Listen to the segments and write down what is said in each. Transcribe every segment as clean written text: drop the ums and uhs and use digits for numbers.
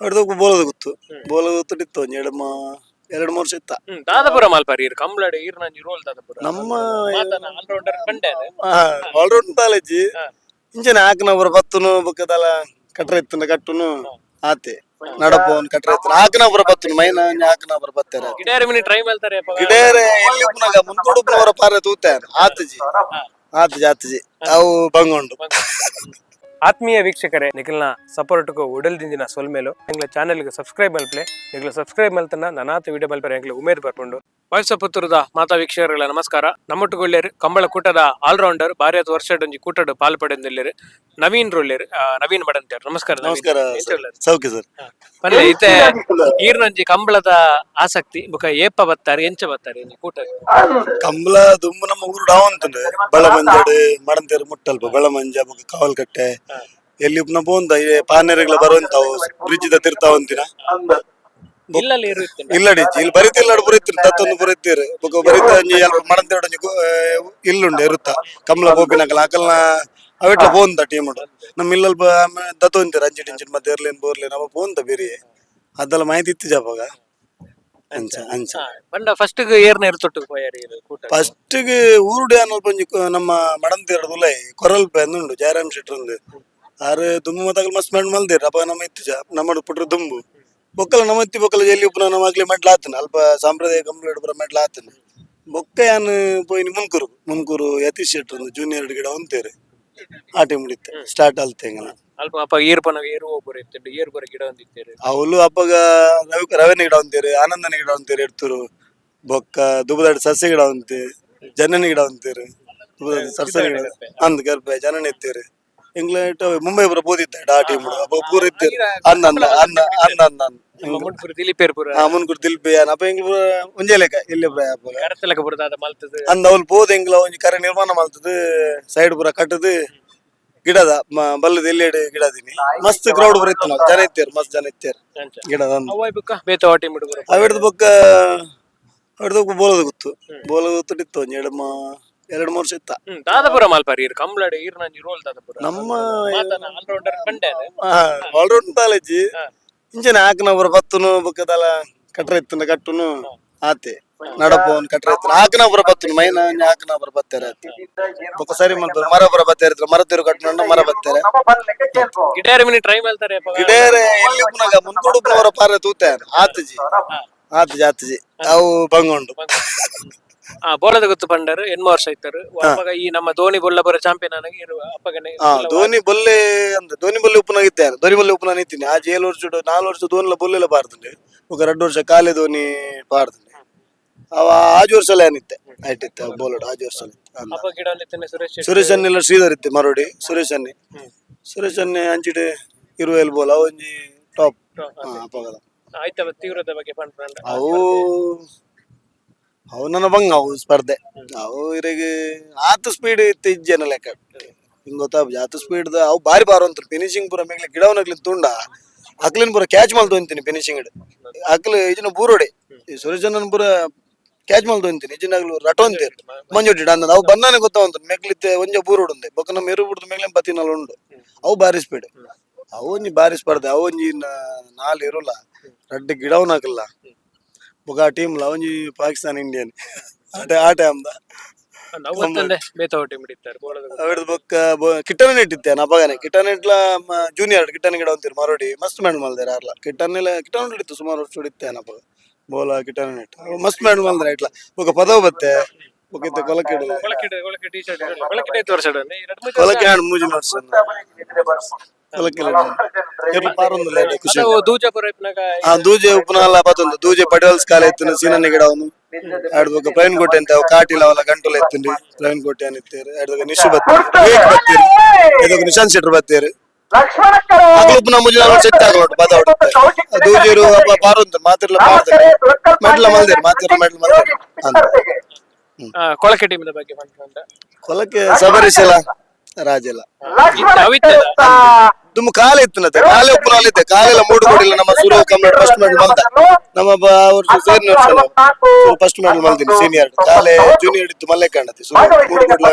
ಹೊಡೆದ ಬೋಲದ ಗೊತ್ತು ಬೋಲದ ಗೊತ್ತಿತ್ತು ಎರಡು ಮೂರು ಸಿತ್ತ ದಾದಾಪುರ ಮಾಲ್ಪಾರಿ ಇರು ಕಂಬ್ಳಾಡು ಈರ್ ನಂಜಿ ರೋಲ್ ದಾದಾಪುರ ನಮ್ಮ ಆಲ್ರೌಂಡರ್ ಕಂಡೆ ಆಲ್ರೌಂಡ್ ಕಾಲೇಜಿ ಇಂಚನೆ ಹಾಕನ ಬರ ಬತ್ತುನು ಬಕ್ಕದಲ್ಲ ಕಟ್ರ ಇತ್ತನ ಕಟ್ಟುನು ಆತೆ ನಡಪೋನ್ ಕಟ್ರ ಇತ್ತನ ಹಾಕನ ಬರ ಬತ್ತುನು ಮೈನ ಹಾಕನ ಬರ ಬತ್ತಾರೆ ಗಿಡೇರಿ ಮಿನಿ ಟ್ರೈ ಮಾಡ್ತಾರೆ ಗಿಡೇರೆ ಎಲ್ಲಿ ಉಪ್ನಾಗ ಮುಂದೂಡುಪ್ನವರ ಪಾರ ತೂತೆ ಆತಜಿ ಆತಜಿ ಅವು ಬಂಗೊಂಡು ಆತ್ಮೀಯ ವೀಕ್ಷಕರೇ ನಿಖಿಲ್ನ ಸಪೋರ್ಟ್ಗೂ ಉಡಲ್ದಿಂದಿನ ಸೊಲ್ಮೇಲು ಎಂಗ್ಲ ಚಾನೆಲ್ಗೆ ಸಬ್ಸ್ಕ್ರೈಬ್ ಮಲ್ಪಲೆ ನಿಖಿಲ್ ಸಬ್ಸ್ಕ್ರೈಬ್ ಮಲ್ತನ ನನಾತ ವಿಡಿಯೋ ಮಲ್ಪರೆ ಎಂಗ್ಲ ಉಮೇದ್ ಬರ್ಕೊಂಡು ವಾಯ್ಸ್ ಪುತ್ತೂರದ ಮಾತಾ ವೀಕ್ಷಕರುಗಳ ನಮಸ್ಕಾರ ನಮ್ಮೊಟ್ಟುಗೊಳ್ಳೇರು ಕಂಬಳ ಕೂಟದ ಆಲ್ರೌಂಡರ್ ಭಾರಿ ವರ್ಷ ಕೂಟದ ಪಾಲ್ಪಡೆಂದಿಲ್ಲೇರು ನವೀನ್ ರೊಳ್ಳೇರು ನವೀನ್ ಮಡಂತೇರು ನಮಸ್ಕಾರ ನಮಸ್ಕಾರ ಸೌಖ್ಯ ಸರ್ ಪನ್ಲೆ ಇತ್ತೆ ಈರ್ನಂಜಿ ಕಂಬಳದ ಆಸಕ್ತಿ ಬೊಕ ಏಪ ಬತ್ತಾರೆ ಎಂಚ ಬತ್ತಾರೆ ಕೂಟ ಕಂಬಳ ದುಂಬು ನಮ್ಮ ಊರು ಡಾವಂತಂದ್ರೆ ಬೆಳಮಂಜಾಡು ಮಡಂತೇರು ಮುಟ್ಟಲ್ಪ ಬೆಳಮಂಜ ಬೊಕ ಕಾವಲ್ಕಟ್ಟೆ ಎಲ್ಲಿ ಉಪ್ನ ಬೋಂದ ಪಾನೇರಿಗಳ ಬರುವಂತಾವು ಬ್ರಿಡ್ಜ್ ತಿರ್ತಾವಂತಿನ ಇಲ್ಲಡಿ ಇಲ್ಲಿ ಬರೀತಿಲ್ಲ ಬರೀತಿರು ತತ್ತೊಂದು ಬರೀತೀರು ಬೊಕ ಬರೀತ ಅಲ್ಪ ಮಡಂತೇಡ ಇಲ್ಲುಂಡೆ ಇರುತ್ತ ಕಂಬಳ ಬೋಪಿನಕಲ ಅಕಲ್ನ ಅವೆಟ್ಲ ಬೋಂದ ಟೀಮ್ ನಮ್ಮ ಇಲ್ಲಲ್ಪ ದತ್ತೊಂತೀರ ಅಂಚಿಟ್ ಇಂಚಿಟ್ ಮತ್ತೆ ಇರ್ಲೇನ್ ಬೋರ್ಲೇನ್ ಅವ ಬೋಂದ ಬೇರೆ ಅದೆಲ್ಲ ಮಾಹಿತಿ ಇತ್ತು ಜಾವಾಗ ಅಂಚ ಅಂಚ ಬಂಡ ಫಸ್ಟ್ ಏರ್ನ ಇರ್ತೊಟ್ಟು ಪೋಯಾರಿ ಕೂಟ ಫಸ್ಟ್ ಊರುಡೆ ಅನ್ನಲ್ಪ ನಮ್ಮ ಮಡಂತೇರದುಲೈ ಕೊರಲ್ಪೆ ಅಂದುಂಡು ಜಯರಾಮ್ ಶೆಟ್ರಂದು ಆರು ದುಂಬು ಮತಕಲ್ ಮಸ್ತ್ ಮೆಂಡ್ ಮಲ್ದೇರು ಅಪ್ಪ ನಮ್ಮ ಇತ್ತು ನಮ್ಮ ಪುಟ್ರ ದುಂಬು ಬೊಕ್ಕಲ ನಮ್ಮತ್ತಿ ಬೊಕ್ಕಲ ಎಲ್ಲಿ ಉಪ್ಪನ ನಮ್ಮ ಆಗ್ಲಿ ಮೆಡ್ಲ ಆತನ ಅಲ್ಪ ಸಾಂಪ್ರದಾಯಿಕ ಕಂಪ್ಲೇಟ್ ಬರ ಮೆಡ್ಲ ಆತನ ಬೊಕ್ಕ ಯಾನು ಪೋಯಿನಿ ಮುನ್ಕೂರು ಯತೀಶ್ ಶೆಟ್ರಂದು ಜೂನಿಯರ್ ಗಿಡ ಹೊಂತೇರು ಆ ಟೈಮ್ ಮುಡಿತೆ ಸ್ಟಾರ್ಟ್ ಆಲ್ತೇಂಗನ ಅಲ್ಪ ಅಪ್ಪ ಏರ್ಪನ ಏರು ಒಬ್ಬರು ಇತ್ತು ಏರ್ ಬರ ಗಿಡ ಹೊಂದಿತ್ತೇರು ಅವಳು ಅಪ್ಪಗ ರವೆನ ಗಿಡ ಹೊಂತೇರು ಆನಂದನ ಗಿಡ ಹೊಂತೇರು ಎಡ್ತರು ಬೊಕ್ಕ ದುಬದಾಡಿ ಸಸ್ಯ ಗಿಡ ಹೊಂತೆ ಜನನ ಗಿಡ ಹೊಂತೇರು ದುಬದಾಡಿ ಸಸ್ಯ ಗಿಡ ಅಂದ್ ಗರ್ಭೆ ಜನನ ಎತ್ತೇರು ಇಂಗ್ಲೆಂಡ್ ಮುಂಬೈ ಬರ ಬೋದಿತ್ತ ಆ ಟೀಮ್ ಪೂರ ಇತ್ತೇರು ಅನ್ನ ಮುನ್ಕೂರು ದಿಲೀಪೇರ್ಪುರ ಮುನ್ಕೂರು ದಿಲ್ಪೆ ಅಪ್ಪ ಎಂಗ್ಲ ಒಂಜೇ ಲೆಕ್ಕ ಇಲ್ಲೇ ಕರತಲಕ ಬುಡದಾದ ಮಲ್ತದ ಅಂದ ಅವ್ಲು ಬೋದ್ ಎಂಗ್ಲ ಒಂಜಿ ಕರೆ ನಿರ್ಮಾಣ ಮಲ್ತದ ಸೈಡ್ ಪೂರ ಕಟ್ಟದು ಗಿಡದ ಬಲ್ಲದ ಎಲ್ಲೆಡೆ ಗಿಡದಿನಿ ಮಸ್ತ್ ಕ್ರೌಡ್ ಬರ ಇತ್ತು ಜನ ಇತ್ತೇರು ಮಸ್ತ್ ಜನ ಇತ್ತೇರು ಗಿಡದ ಬೇತ ಟೀಮ್ ಹುಡುಗರು ಅವಿಡ್ದ ಬೊಕ್ಕ ಬೋಲದ ಗೊತ್ತಿತ್ತು ಎರಡು ಮೂರು ಸಿತ್ತ ದಾದಾಪುರ ಮಾಲ್ಪಾರಿ ಇರು ಕಂಬ್ಳಾಡು ಈರ್ ನಂಜಿ ರೋಲ್ ದಾದಾಪುರ ನಮ್ಮ ಆಲ್ರೌಂಡರ್ ಕಂಡೆ ಆಲ್ರೌಂಡ್ ಕಾಲೇಜಿ ಇಂಚನೆ ಹಾಕನ ಬರ ಬತ್ತುನು ಬಕ್ಕದಲ್ಲ ಕಟ್ರ ಇತ್ತನ ಕಟ್ಟುನು ಆತೆ ನಡಪೋನ್ ಕಟ್ರ ಇತ್ತನ ಹಾಕನ ಬರ ಬತ್ತುನು ಮೈನ ಹಾಕನ ಬರ ಬತ್ತಾರೆ ಬೊಕ್ಕ ಸರಿ ಮಾಡ್ತಾರೆ ಮರ ಬರ ಬತ್ತಾರೆ ಮರ ತಿರು ಕಟ್ಟುನ ಮರ ಬತ್ತಾರೆ ಗಿಡೇರಿ ಮಿನಿ ಟ್ರೈ ಮಾಡ್ತಾರೆ ಗಿಡೇರೆ ಎಲ್ಲಿ ಉಪ್ನಾಗ ಮುಂದೂಡುಪ್ನವರ ಪಾರ ತೂತೆ ಆತಜಿ ಅವು ಬಂಗೊಂಡು ಬೋಲದ ಗೊತ್ತು ಪಂಡರು ಎನ್ಮ ವರ್ಷ ಇತ್ತರು ಅಪ್ಪಗ ಈ ನಮ್ಮ ಧೋನಿ ಬೊಲ್ಲ ಬರೋ ಚಾಂಪಿಯನ್ ಆಗಿ ಅಪ್ಪಗನೆ ಧೋನಿ ಬೊಲ್ಲೆ ಉಪ್ಪನಾಗ ಇದ್ದಾರೆ ಧೋನಿ ಬೊಲ್ಲೆ ಉಪ್ಪನ ನಿಂತೀನಿ ಆ 4 ವರ್ಷ ಧೋನಿಲ ಬೊಲ್ಲೆಲ್ಲ ಪಾಡ್ತಂಡೆ ఒక 2 ವರ್ಷ ಕಾಲೇ ಧೋನಿ ಪಾಡ್ತಂಡೆ ಅವ ಆಜ್ ವರ್ಷ ಏನಿತ್ತೆ ಆಯ್ತಿತ್ತು ಬೋಲಡ್ ಆಜ್ ವರ್ಷ ಸುರೇಶ್ ಅನ್ನೆಲ್ಲ ಶ್ರೀಧರ್ ಇತ್ತೆ ಮರೋಡಿ ಸುರೇಶ್ ಅನ್ನೆ ಅಂಚಿಡೆ ಇರುವೆಲ್ ಬೋಲ ಒಂಜಿ ಟಾಪ್ ಅಪ್ಪಗಲ ಆಯ್ತವ ತೀವ್ರದ ಬಗ್ಗೆ ಪಂಡ ಅವು ನನ್ನ ಬಂಗ ಅವು ಸ್ಪರ್ಧೆ ಅವು ಇರಿಗೆ ಆತು ಸ್ಪೀಡ್ ಇತ್ತು ಇಜ್ಜನ ಲೆಕ್ಕ ಹಿಂಗ್ ಗೊತ್ತಾಗ ಆತು ಸ್ಪೀಡ್ ಅವು ಬಾರಿ ಅಂತ ಫಿನಿಶಿಂಗ್ ಪೂರ ಮೇಗ್ಲಿ ಗಿಡವನಗ್ಲಿನ್ ತುಂಡ ಅಕ್ಲಿನ್ ಪೂರ ಕ್ಯಾಚ್ ಮಲ್ತೊಂತೀನಿ ಫಿನಿಶಿಂಗ್ ಅಕ್ಲು ಇಜಿನ ಬೂರೋಡೆ ಸುರೇಶನ್ ಪೂರ ಕ್ಯಾಚ್ ಮಲ್ತೊಂತೀನಿ ಇಜಿನಾಗ್ಲು ರಟೊಂತೇರು ಮಂಜೊಟ್ಟಿಡ ಅಂದ ಅವು ಬಂದಾನೆ ಗೊತ್ತಾವಂತ ಮೇಗ್ಲಿತ್ತೆ ಒಂಜ ಬೂರೋಡು ಉಂದೆ ಬೊಕ್ಕ ನಮ್ಮ ಎರು ಬಿಡ್ದು ಮೇಗ್ಲಿ ಬತ್ತಿನಲ್ಲಿ ಉಂಡು ಅವು ಬಾರಿ ಸ್ಪೀಡ್ ಅವು ಒಂಜಿ ಬಾರಿ ಸ್ಪರ್ಧೆ ಅವು ಒಂಜಿ 4 ಇರುಲ್ಲ ರಡ್ಡು ಗಿಡವನಾಕಲ್ಲ ಬೊಕ ಆ ಟೀಮ್ ಒಂಜಿ ಪಾಕಿಸ್ತಾನ ಇಂಡಿಯನ್ ಆಟ ಆಮ್ದ ಅವಿಡ್ದು ಬೊಕ್ಕ ಕಿಟ್ಟನೆ ಇಟ್ಟಿತ್ತೆ ಅಪಗಾನೆ ಕಿಟ್ಟನೆ ಇಟ್ಲ ಜೂನಿಯರ್ ಕಿಟ್ಟನೆ ಗಿಡ ಅಂತೀರಿ ಮರೋಡಿ ಮಸ್ತ್ ಮ್ಯಾಂಡ್ ಮಲ್ದಾರೆ ಆರ್ಲ ಕಿಟ್ಟನೆ ಹಿಡಿತ್ತು ಸುಮಾರು ವರ್ಷ ಹಿಡಿತ್ತೆ ಅನಪಗ ಬೋಲ ಕಿಟ್ಟನೆ ಇಟ್ಟು ಮಸ್ತ್ ಮ್ಯಾಂಡ್ ಮಲ್ದಾರೆ ಇಟ್ಲ ಬೊಕ ಪದವ ಬತ್ತೆ ಬೊಕಿತ್ತ ಕೊಲಕ್ಕೆ ಮೂಜಿನ ವರ್ಷ ದೂಜೆ ಉಪನಾಲ ಪತ್ತೊಂದು ದೂಜೆ ಪಟೇಲ್ಸ್ ಕಾಲ ಎತ್ತಿನ ಸೀನನ್ನ ಗಿಡ ಅವನು ಆಡ್ಬೇಕು ಪ್ರವೀಣ್ ಕೋಟೆ ಅಂತ ಕಾಟಿಲ ಅವಲ ಗಂಟುಲ ಎತ್ತಿಂಡಿ ಪ್ರವೀಣ್ ಕೋಟೆ ಅನಿತ್ತೇರು ಆಡ್ಬೇಕು ನಿಶು ಬತ್ತೀರಿ ವಿವೇಕ್ ಬತ್ತೀರಿ ಇದಕ್ಕೆ ನಿಶಾಂತ್ ಶೆಟ್ರು ಬತ್ತೀರಿ ಅಗ್ಲುಪ್ನ ಮುಜಿನ ಸೆಟ್ ಆಗಲೋಟ್ ಬದೌಟ್ ದೂಜೇರು ಪಾರೊಂದು ಮಾತಿರ್ಲ ಪಾಡ್ತಾರೆ ಮೆಡ್ಲ ಮಲ್ದೇರು ಮಾತಿರ್ಲ ಮೆಡ್ಲ ಮಲ್ದೇರು ಅಂತ ಕೊಳಕೆ ಟೀಮಿನ ಬಗ್ಗೆ ಕೊಲಕ್ಕೆ ಸಬರಿಶಲ ರಾಜೆಲ್ಲ ತುಂಬ ಕಾಲ ಇತ್ತು ಕಾಲೇ ಒಪ್ಪನಾಲಿದ್ದೆ ಕಾಲೆಲ್ಲ ಮೂಡು ಕೊಡಿಲ್ಲ ನಮ್ಮ ಸುರು ಕಂಪ್ಲೀಟ್ ಫಸ್ಟ್ ಮೆಡಲ್ ಬಂದ ನಮ್ಮ ವರ್ಷ ಸೇರಿನ ವರ್ಷ ನಾವು ಫಸ್ಟ್ ಮೆಡಲ್ ಬಂದಿನಿ ಸೀನಿಯರ್ ಕಾಲೇ ಜೂನಿಯರ್ ಇತ್ತು ಮಲ್ಲೆ ಕಾಣತಿ ಸುರು ಮೂಡು ಕೊಡ್ಲ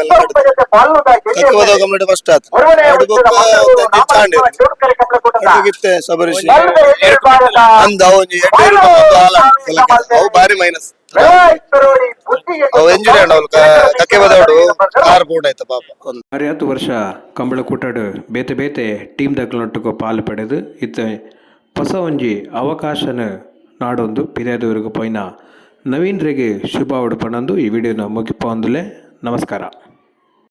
ಕಕ್ಕವದ ಕಂಪ್ಲೀಟ್ ಫಸ್ಟ್ ಆತು ಅದು ಬೊಕ್ಕ ಚಾಂಡಿ ಅದಕ್ಕಿತ್ತೆ ಸಬರಿಶಿ ಅಂದ ಅವನು ಎಡ್ಡೇರು ಕಾಲ ಅವು ಬಾರಿ ಮೈನಸ್ ಅವು ಎಂಜುರಿ ಆಂಡ ಅವಳು ಕಕ್ಕೆ ಬದವಡು ಕಾರ್ ಬೋರ್ಡ್ ಆಯ್ತು ಪಾಪ ಒಂದು 60 ವರ್ಷ ಕಂಬಳ ಕೂಟಾಡು ಬೇತೆ ಬೇತೆ ಟೀಮ್ ದಕ್ಕಲೊಟ್ಟಿಗೆ ಪಾಲು ಪಡೆದು ಇತ್ತ ಹೊಸ ಒಂಜಿ ಅವಕಾಶನ ನಾಡೊಂದು ಪಿರಿಯಾದವರೆಗೂ ಪೋಯ್ನ ನವೀನ್ರಿಗೆ ಶುಭ ಉಡುಪಣಂದು ಈ ವಿಡಿಯೋನ ಮುಗಿಪೊಂದುಲೆ ನಮಸ್ಕಾರ.